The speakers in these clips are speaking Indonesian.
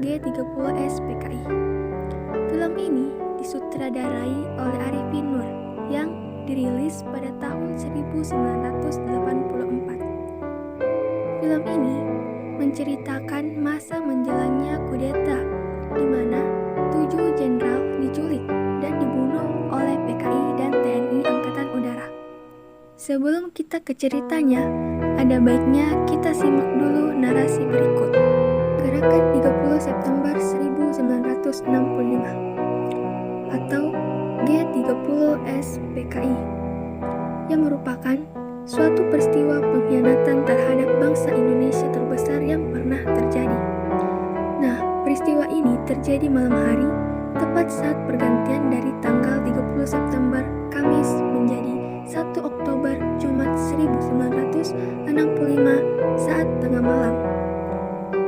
G30S PKI. Film ini disutradarai oleh Arifin Nur yang dirilis pada tahun 1984. Film ini menceritakan masa menjalannya kudeta di mana 7 jenderal diculik dan dibunuh oleh PKI dan TNI Angkatan Udara. Sebelum kita ke ceritanya, ada baiknya kita simak dulu narasi berikut. Gerakan 30 September 1965 atau G30S PKI yang merupakan suatu peristiwa pengkhianatan terhadap bangsa Indonesia terbesar yang pernah terjadi. Nah, peristiwa ini terjadi malam hari, tepat saat pergantian dari tanggal 30 September Kamis menjadi 1 Oktober Jumat 1965 saat tengah malam.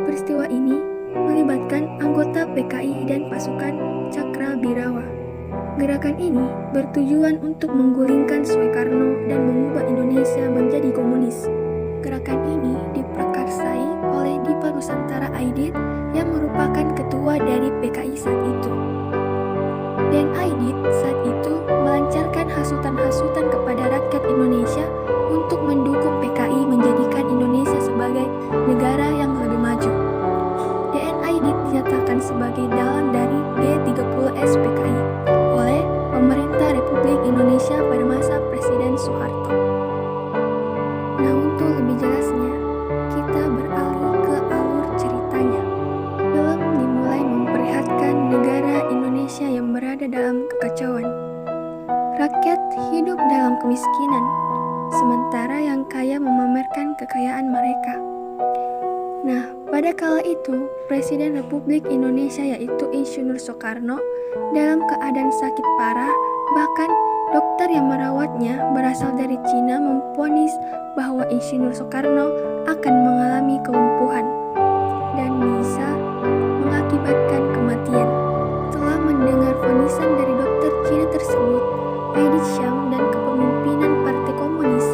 Peristiwa ini melibatkan anggota PKI dan pasukan Cakrabirawa. Gerakan ini bertujuan untuk menggulingkan Soekarno dan mengubah Indonesia menjadi komunis. Gerakan ini diprakarsai oleh Dipa Nusantara Aidit yang merupakan ketua dari PKI saat itu. Dan Aidit saat itu melancarkan hasutan-hasutan kepada rakyat Indonesia untuk mendukung PKI menjadikan Indonesia sebagai negara yang lebih maju. DN Aidit dinyatakan sebagai dalang dari G30S PKI oleh pemerintah Republik Indonesia pada masa Presiden Soeharto. Nah, untuk lebih jelasnya, kita beralih ke alur ceritanya. Film dimulai memperlihatkan negara Indonesia yang berada dalam kekacauan. Rakyat hidup dalam kemiskinan, sementara yang kaya memamerkan kekayaan mereka. Nah, pada kala itu, Presiden Republik Indonesia yaitu Insinyur Soekarno dalam keadaan sakit parah, bahkan dokter yang merawatnya berasal dari Cina memvonis bahwa Insinyur Soekarno akan mengalami kelumpuhan dan bisa mengakibatkan kematian. Setelah mendengar vonisan dari dokter Cina tersebut, Aidit Syam dan kepemimpinan Partai Komunis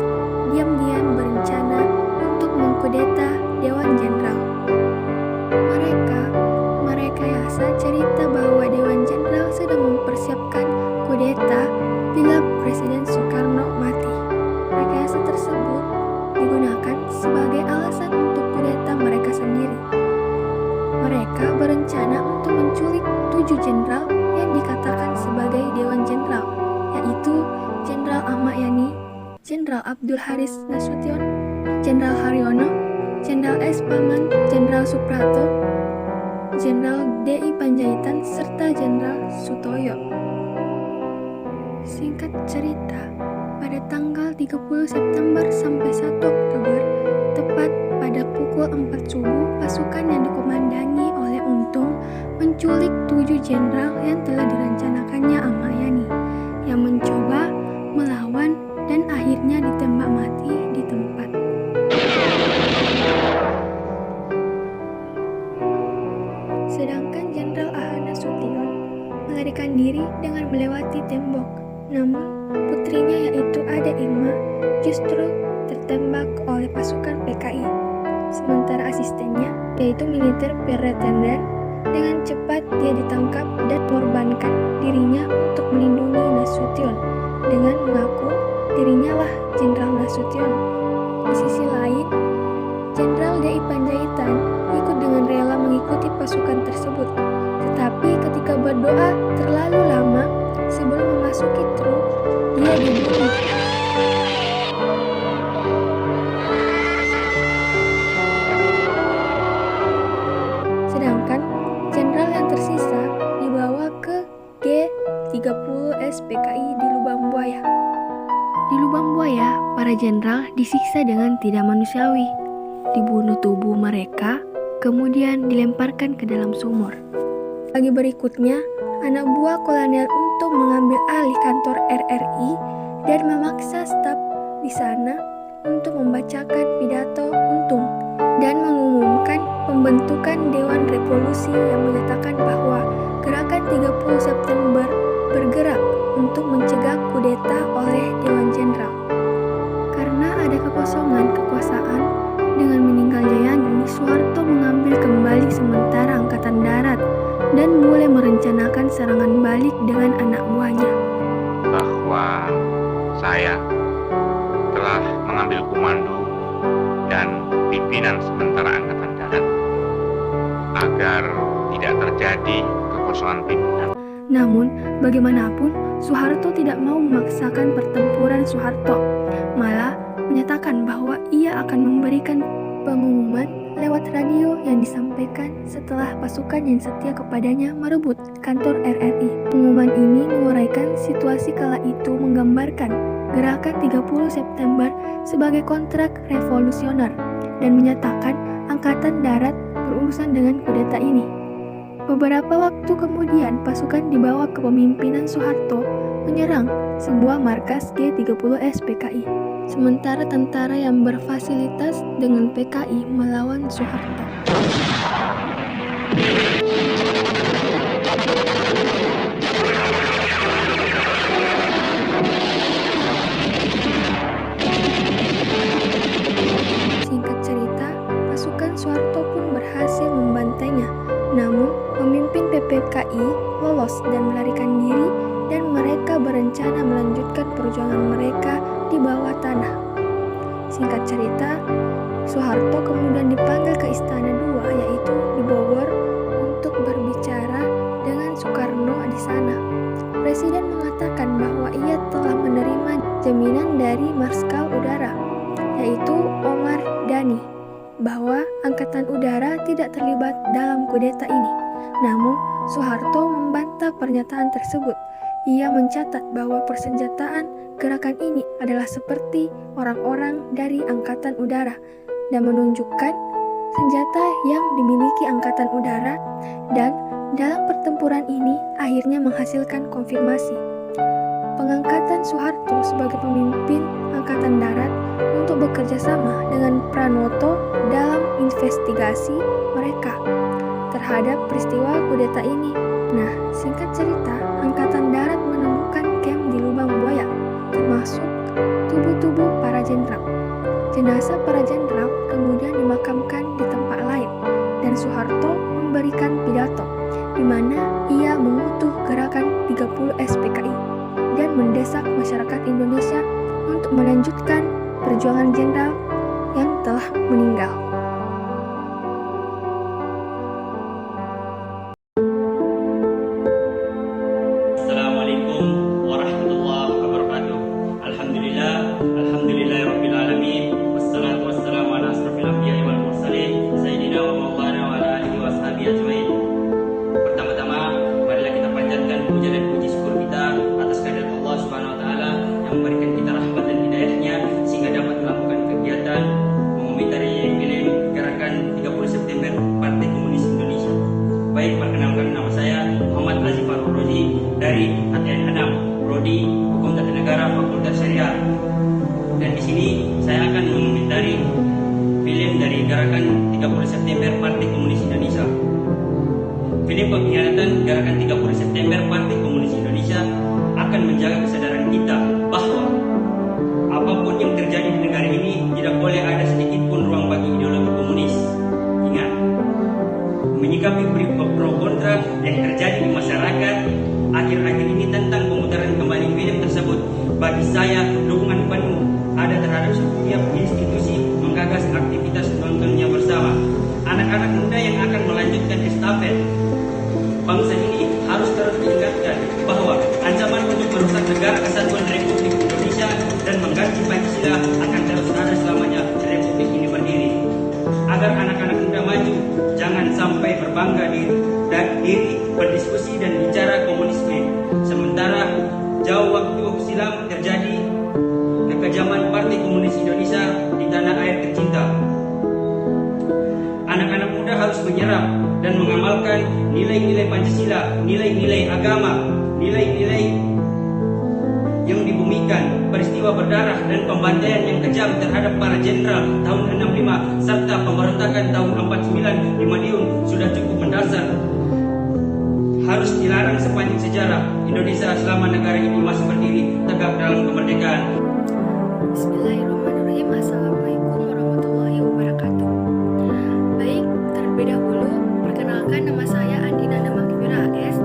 diam-diam berencana untuk mengkudeta Dewan Jenderal. Merekayasa cerita bahwa Dewan Jenderal sedang mempersiapkan kudeta bila Presiden Soekarno mati. Rekayasa tersebut digunakan sebagai alasan untuk kudeta mereka sendiri. Mereka berencana untuk menculik 7 jenderal yang dikatakan sebagai Dewan Jenderal, yaitu Jenderal Ahmad Yani, Jenderal Abdul Haris Nasution, Jenderal Haryono, Jenderal S. Paman, Jenderal Suprapto, Jenderal D.I. Panjaitan, serta Jenderal Sutoyo. Singkat cerita, pada tanggal 30 September sampai 1 Oktober, tepat pada pukul 4 subuh, pasukan yang dikomandani oleh Untung menculik 7 jenderal yang telah direncanakannya Ahmad Yani, yang mencoba melawan dan akhirnya ditembak mati di tempat. Sedangkan Jenderal Ahmad Nasution melarikan diri dengan melewati tembok. Namun, putrinya yaitu Ade Irma justru tertembak oleh pasukan PKI. Sementara asistennya, yaitu militer Pierre Tenden, dengan cepat dia ditangkap dan mengorbankan dirinya untuk melindungi Nasution dengan mengaku dirinya lah Jenderal Nasution. Di sisi lain, Jenderal D.I. Panjaitan ikut dengan rela mengikuti pasukan tersebut. Tetapi ketika berdoa terlalu lama sebelum memasuki truk, dia dibunuh. Sedangkan jenderal yang tersisa dibawa ke G30S PKI di Lubang Buaya. Di Lubang Buaya, para jenderal disiksa dengan tidak manusiawi. Dibunuh tubuh mereka, kemudian dilemparkan ke dalam sumur. Pagi berikutnya, anak buah kolonel Untung mengambil alih kantor RRI dan memaksa staf di sana untuk membacakan pidato Untung dan mengumumkan pembentukan Dewan Revolusi yang menyatakan bahwa gerakan 30 September bergerak untuk mencegah kudeta oleh Dewan Jenderal. Karena ada kekosongan kekuasaan, dengan meninggalnya Yani, Soeharto mengambil kembali sementara Angkatan Darat merencanakan serangan balik dengan anak buahnya. Bahwa saya telah mengambil komando dan pimpinan sementara Angkatan Darat agar tidak terjadi kekosongan pimpinan. Namun, bagaimanapun, Soeharto tidak mau memaksakan pertempuran. Soeharto malah menyatakan bahwa ia akan memberikan pengumuman lewat radio yang disampaikan setelah pasukan yang setia kepadanya merebut kantor RRI. Pengumuman ini menguraikan situasi kala itu, menggambarkan gerakan 30 September sebagai kontrak revolusioner dan menyatakan Angkatan Darat berurusan dengan kudeta ini. Beberapa waktu kemudian, pasukan di bawah kepemimpinan Soeharto menyerang sebuah markas G30S PKI. Sementara tentara yang berfasilitas dengan PKI melawan Soeharto. Singkat cerita, pasukan Soeharto pun berhasil membantainya. Namun, pemimpin PPKI lolos dan melarikan diri, dan mereka berencana melanjutkan perjuangan mereka di bawah tanah. Singkat cerita, Soeharto kemudian dipanggil ke Istana II, yaitu di Bogor, untuk berbicara dengan Soekarno di sana. Presiden mengatakan bahwa ia telah menerima jaminan dari Marskal Udara, yaitu Omar Dhani, bahwa Angkatan Udara tidak terlibat dalam kudeta ini. Namun, Soeharto membantah pernyataan tersebut. Ia mencatat bahwa persenjataan gerakan ini adalah seperti orang-orang dari Angkatan Udara dan menunjukkan senjata yang dimiliki Angkatan Udara, dan dalam pertempuran ini akhirnya menghasilkan konfirmasi pengangkatan Soeharto sebagai pemimpin Angkatan Darat untuk bekerja sama dengan Pranoto dalam investigasi mereka terhadap peristiwa kudeta ini. Nah, singkat cerita, Angkatan Darat menemukan camp di Lubang Buaya, termasuk tubuh-tubuh para jenderal. Jenazah para jenderal kemudian dimakamkan di tempat lain, dan Soeharto memberikan pidato di mana ia mengutuk gerakan 30 SPKI dan mendesak masyarakat Indonesia untuk melanjutkan perjuangan jenderal yang telah meninggal. Assalamualaikum warahmatullahi wabarakatuh. Alhamdulillahirabbil alamin. Wassalatu wassalamu ala asrofil anbiya'i wal mursalin, sayyidina wa maulana wa ala alihi wa sahbihi ajmain. Pertama-tama, marilah kita panjatkan puja dan puji syukur kita atas kehadirat Allah Subhanahu wa taala yang memberikan kita rahmat dan hidayahnya sehingga dapat melakukan kegiatan mengomentari film gerakan 30 September Partai Komunis Indonesia. Baik, perkenalkan, nama saya Muhammad Azifar Roji dari ATN 6, Prodi Hukum Tata Negara Fakultas Syariah. Dan di sini saya akan mengomentari film dari gerakan 30 September Partai Komunis Indonesia. Film pengkhianatan gerakan 30 September Partai Komunis Indonesia akan menjaga kesadaran kita bahwa apapun yang terjadi di negara ini tidak boleh ada sedikit pun ruang bagi ideologi komunis. Ingat, menyikapi pro kontra yang terjadi di masyarakat akhir-akhir ini tentang pemutaran kembali film tersebut, bagi saya dukungan penuh ada terhadap setiap institusi menggagas aktivitas nontonnya bersama. Anak-anak muda yang akan melanjutkan estafet bangsa ini harus terus diingatkan bahwa ancaman untuk merusak negara kesatuan Republik Indonesia dan mengganti Pancasila akan terus ada selamanya Republik ini berdiri. Agar anak-anak muda maju, jangan sampai berbangga diri berdiskusi dan bicara komunisme, sementara jauh waktu silam terjadi kekejaman Partai Komunis Indonesia di tanah air tercinta. Anak-anak muda harus menyerap dan mengamalkan nilai-nilai Pancasila, nilai-nilai agama, nilai-nilai yang dibumikan, peristiwa berdarah dan pembantaian yang kejam terhadap para jenderal tahun 65 serta pemberontakan tahun 49 di Madiun sudah cukup mendasar, harus dilarang sepanjang sejarah Indonesia selama negara ini masih berdiri tegak dalam kemerdekaan. Bismillahirrahmanirrahim. Assalamualaikum warahmatullahi wabarakatuh. Baik, terlebih dahulu perkenalkan, nama saya Andina Damakifira AS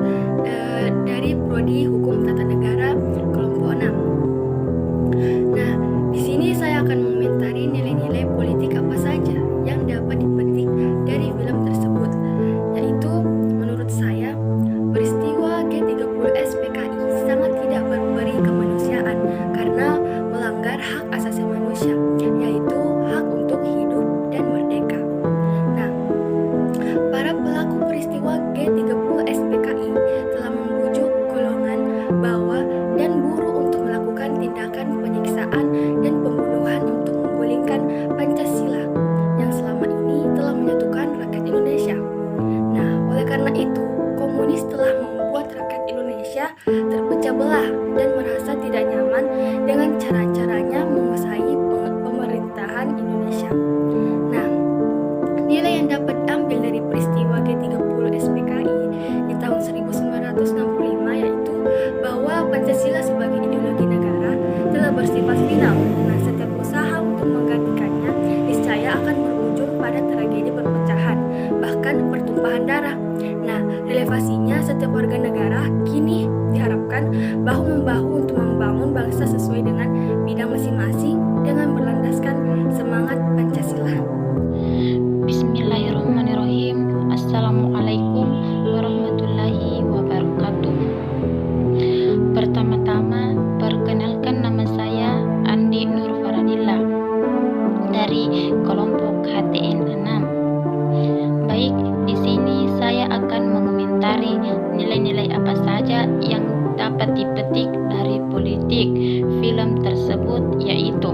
Karena itu, komunis telah membuat rakyat Indonesia terpecah belah dan merasa tidak nyaman dengan cara-caranya menguasai pemerintahan Indonesia. Nah, nilai yang dapat diambil dari peristiwa G30 SPKI di tahun 1965 yaitu bahwa Pancasila sebagai ideologi negara telah bersifat final. Nah, setiap usaha untuk menggantikannya niscaya akan berujung pada tragedi perpecahan, bahkan pertumpahan darah. Nah, relevansinya setiap warga negara kini diharapkan bahu-membahu untuk membangun bangsa sesuai dengan bidang masing-masing dengan berlandaskan semangat Pancasila. Bismillahirrahmanirrahim. Assalamualaikum warahmatullahi wabarakatuh. Pertama-tama, perkenalkan nama saya Andi Nur Faradilla dari kelompok HTN 6. Baik, di sini saya akan mengomentari nilai-nilai apa saja yang dapat dipetik dari politik film tersebut, yaitu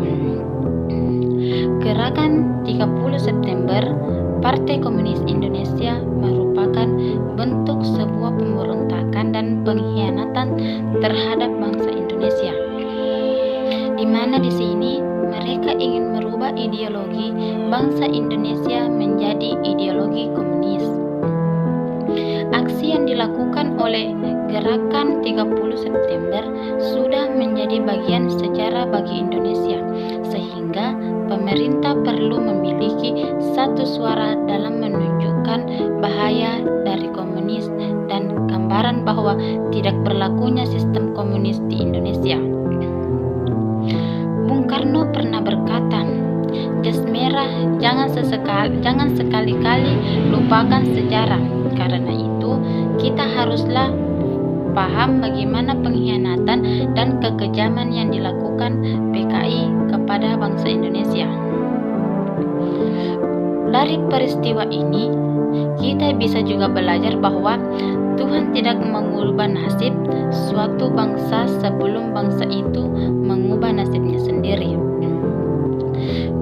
Gerakan 30 September Partai Komunis Indonesia merupakan bentuk sebuah pemberontakan dan pengkhianatan terhadap bangsa Indonesia, di mana di sini mereka ingin merubah ideologi bangsa Indonesia menjadi ideologi komunis. Aksi yang dilakukan oleh Gerakan 30 September sudah menjadi bagian sejarah bagi Indonesia, sehingga pemerintah perlu memiliki satu suara dalam menunjukkan bahaya dari komunis dan gambaran bahwa tidak berlakunya sistem komunis di Indonesia. Bung Karno pernah berkata, "Jas merah, jangan sekali-kali lupakan sejarah." Karena itu, kita haruslah paham bagaimana pengkhianatan dan kekejaman yang dilakukan PKI kepada bangsa Indonesia. Dari peristiwa ini, kita bisa juga belajar bahwa Tuhan tidak mengubah nasib suatu bangsa sebelum bangsa itu mengubah nasibnya sendiri.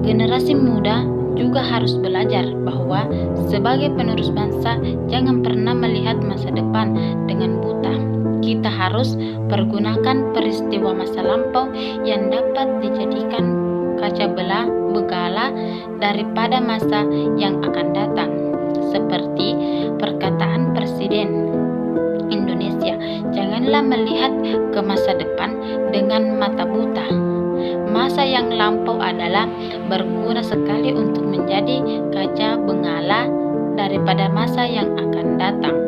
Generasi muda juga harus belajar bahwa sebagai penerus bangsa jangan pernah melihat masa depan dengan buta. Kita harus pergunakan peristiwa masa lampau yang dapat dijadikan kaca belah begala daripada masa yang akan datang. Seperti perkataan Presiden Indonesia, janganlah melihat ke masa depan dengan mata buta. Masa yang lampau adalah berguna sekali untuk menjadi kaca bengala daripada masa yang akan datang.